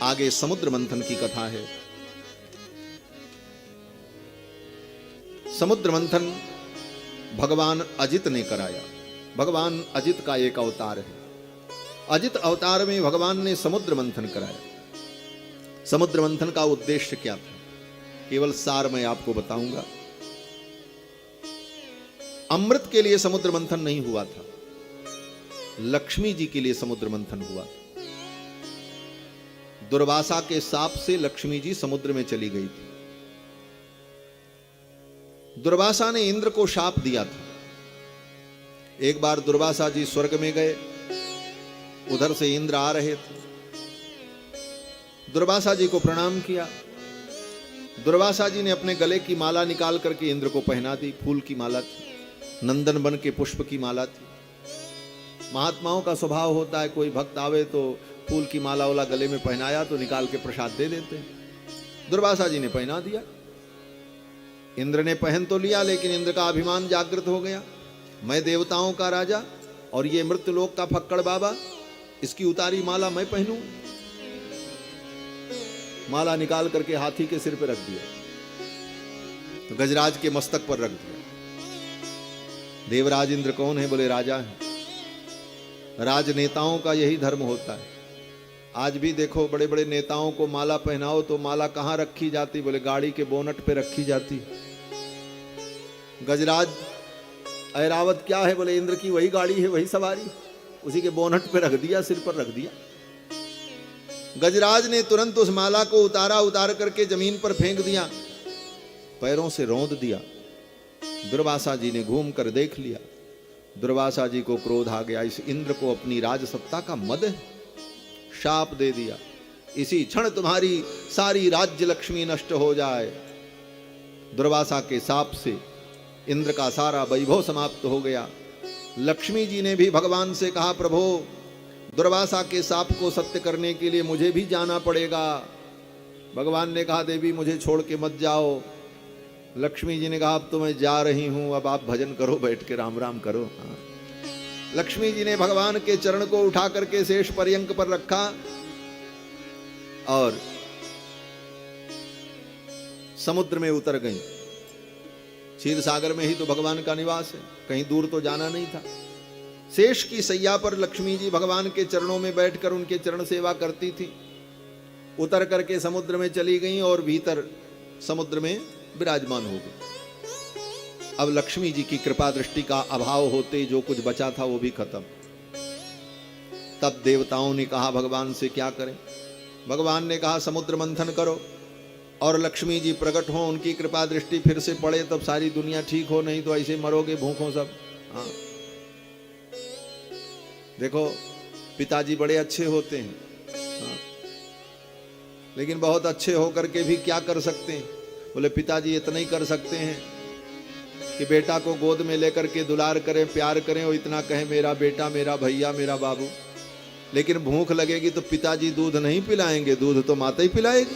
आगे समुद्र मंथन की कथा है। समुद्र मंथन भगवान अजित ने कराया। भगवान अजित का एक अवतार है। अजित अवतार में भगवान ने समुद्र मंथन कराया। समुद्र मंथन का उद्देश्य क्या था, केवल सार मैं आपको बताऊंगा। अमृत के लिए समुद्र मंथन नहीं हुआ था, लक्ष्मी जी के लिए समुद्र मंथन हुआ था। दुर्वासा के शाप से लक्ष्मी जी समुद्र में चली गई थी। दुर्वासा ने इंद्र को शाप दिया था। एक बार दुर्वासा जी स्वर्ग में गए, उधर से इंद्र आ रहे थे। दुर्वासा जी को प्रणाम किया। दुर्वासा जी ने अपने गले की माला निकाल करके इंद्र को पहना दी। फूल की माला थी, नंदन बन के पुष्प की माला थी। महात्माओं का स्वभाव होता है, कोई भक्त आवे तो फूल की माला वाला गले में पहनाया तो निकाल के प्रसाद दे देते हैं। दुर्वासा जी ने पहना दिया। इंद्र ने पहन तो लिया, लेकिन इंद्र का अभिमान जागृत हो गया। मैं देवताओं का राजा और ये मृत्युलोक का फक्कड़ बाबा, इसकी उतारी माला मैं पहनूं। माला निकाल करके हाथी के सिर पर रख दिया, तो गजराज के मस्तक पर रख दिया। देवराज इंद्र कौन है? बोले राजा है। राजनेताओं का यही धर्म होता है। आज भी देखो, बड़े बड़े नेताओं को माला पहनाओ तो माला कहां रखी जाती? बोले गाड़ी के बोनट पे रखी जाती। गजराज ऐरावत क्या है? बोले इंद्र की वही गाड़ी है, वही सवारी, उसी के बोनट पे रख दिया, सिर पर रख दिया। गजराज ने तुरंत उस माला को उतारा, उतार करके जमीन पर फेंक दिया, पैरों से रौंद दिया। दुर्वासा जी ने घूम कर देख लिया। दुर्वासा जी को क्रोध आ गया। इस इंद्र को अपनी राजसत्ता का मद है। शाप दे दिया, इसी क्षण तुम्हारी सारी राज्य लक्ष्मी नष्ट हो जाए। दुर्वासा के शाप से इंद्र का सारा वैभव समाप्त हो गया। लक्ष्मी जी ने भी भगवान से कहा, प्रभु दुर्वासा के शाप को सत्य करने के लिए मुझे भी जाना पड़ेगा। भगवान ने कहा, देवी मुझे छोड़ के मत जाओ। लक्ष्मी जी ने कहा, अब तो मैं जा रही हूं, अब आप भजन करो, बैठ के राम राम करो। हाँ। लक्ष्मी जी ने भगवान के चरण को उठा करके शेष पर्यंक पर रखा और समुद्र में उतर गई। क्षीर सागर में ही तो भगवान का निवास है, कहीं दूर तो जाना नहीं था। शेष की सैया पर लक्ष्मी जी भगवान के चरणों में बैठकर उनके चरण सेवा करती थी। उतर करके समुद्र में चली गई और भीतर समुद्र में विराजमान हो गई। अब लक्ष्मी जी की कृपा दृष्टि का अभाव होते जो कुछ बचा था वो भी खत्म। तब देवताओं ने कहा, भगवान से क्या करें? भगवान ने कहा, समुद्र मंथन करो और लक्ष्मी जी प्रकट हो, उनकी कृपा दृष्टि फिर से पड़े, तब सारी दुनिया ठीक हो, नहीं तो ऐसे मरोगे भूखों सब। हाँ, देखो पिताजी बड़े अच्छे होते हैं, हाँ, लेकिन बहुत अच्छे होकर के भी क्या कर सकते हैं? बोले पिताजी इतना ही कर सकते हैं कि बेटा को गोद में लेकर के दुलार करें, प्यार करें और इतना कहें, मेरा बेटा, मेरा भैया, मेरा बाबू। लेकिन भूख लगेगी तो पिताजी दूध नहीं पिलाएंगे, दूध तो माता ही पिलाएगी।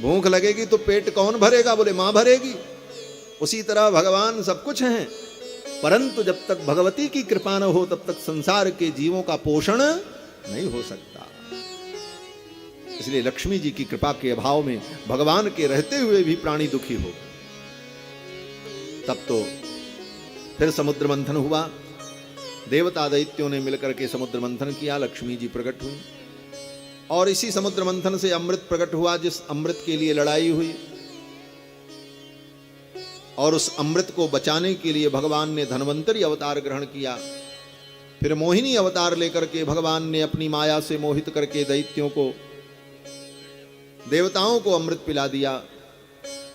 भूख लगेगी तो पेट कौन भरेगा? बोले मां भरेगी। उसी तरह भगवान सब कुछ हैं, परंतु जब तक भगवती की कृपा न हो तब तक संसार के जीवों का पोषण नहीं हो सकता। इसलिए लक्ष्मी जी की कृपा के अभाव में भगवान के रहते हुए भी प्राणी दुखी हो। तब तो फिर समुद्र मंथन हुआ। देवता दैत्यों ने मिलकर के समुद्र मंथन किया। लक्ष्मी जी प्रकट हुई और इसी समुद्र मंथन से अमृत प्रकट हुआ, जिस अमृत के लिए लड़ाई हुई। और उस अमृत को बचाने के लिए भगवान ने धन्वंतरी अवतार ग्रहण किया। फिर मोहिनी अवतार लेकर के भगवान ने अपनी माया से मोहित करके दैत्यों को, देवताओं को अमृत पिला दिया।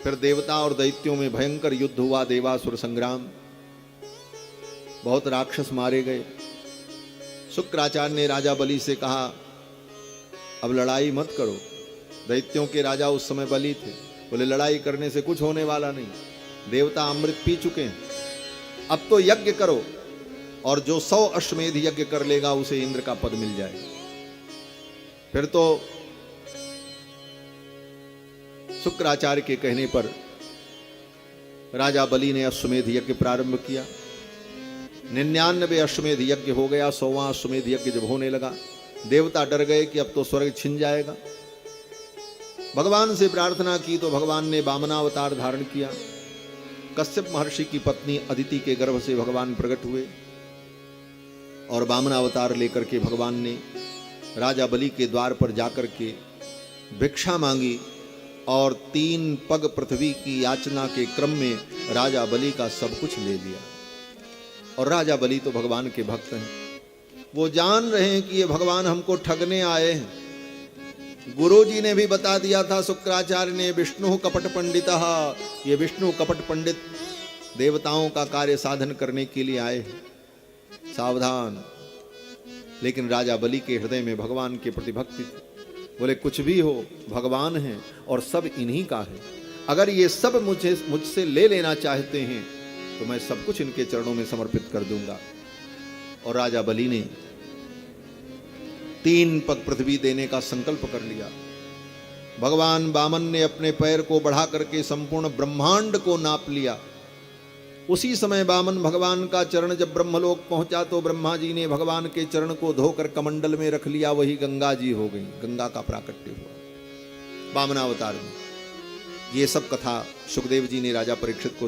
फिर देवता और दैत्यों में भयंकर युद्ध हुआ, देवासुर संग्राम। बहुत राक्षस मारे गए। शुक्राचार्य ने राजा बलि से कहा, अब लड़ाई मत करो। दैत्यों के राजा उस समय बलि थे। बोले लड़ाई करने से कुछ होने वाला नहीं, देवता अमृत पी चुके हैं, अब तो यज्ञ करो और जो 100 अश्वमेध यज्ञ कर लेगा उसे इंद्र का पद मिल जाएगा। फिर तो शुक्राचार्य के कहने पर राजा बलि ने अश्वमेध यज्ञ प्रारंभ किया। 99 अश्वमेध यज्ञ हो गया। 100वां अश्वमेध यज्ञ जब होने लगा देवता डर गए कि अब तो स्वर्ग छिन जाएगा। भगवान से प्रार्थना की तो भगवान ने वामनावतार धारण किया। कश्यप महर्षि की पत्नी अदिति के गर्भ से भगवान प्रकट हुए और वामनावतार लेकर के भगवान ने राजा बलि के द्वार पर जाकर के भिक्षा मांगी और 3 पग पृथ्वी की याचना के क्रम में राजा बलि का सब कुछ ले लिया। और राजा बलि तो भगवान के भक्त हैं, वो जान रहे हैं कि ये भगवान हमको ठगने आए हैं। गुरु जी ने भी बता दिया था, शुक्राचार्य ने, विष्णु कपट पंडितः, ये विष्णु कपट पंडित देवताओं का कार्य साधन करने के लिए आए हैं, सावधान। लेकिन राजा बलि के हृदय में भगवान के प्रति भक्ति थी। बोले कुछ भी हो भगवान है और सब इन्हीं का है, अगर ये सब मुझसे ले लेना चाहते हैं तो मैं सब कुछ इनके चरणों में समर्पित कर दूंगा। और राजा बलि ने 3 पग पृथ्वी देने का संकल्प कर लिया। भगवान वामन ने अपने पैर को बढ़ा करके संपूर्ण ब्रह्मांड को नाप लिया। उसी समय वामन भगवान का चरण जब ब्रह्मलोक पहुंचा तो ब्रह्मा जी ने भगवान के चरण को धोकर कमंडल में रख लिया, वही गंगा जी हो गई, गंगा का प्राकट्य हुआ वामनावतार में। ये सब कथा सुखदेव जी ने राजा परीक्षित को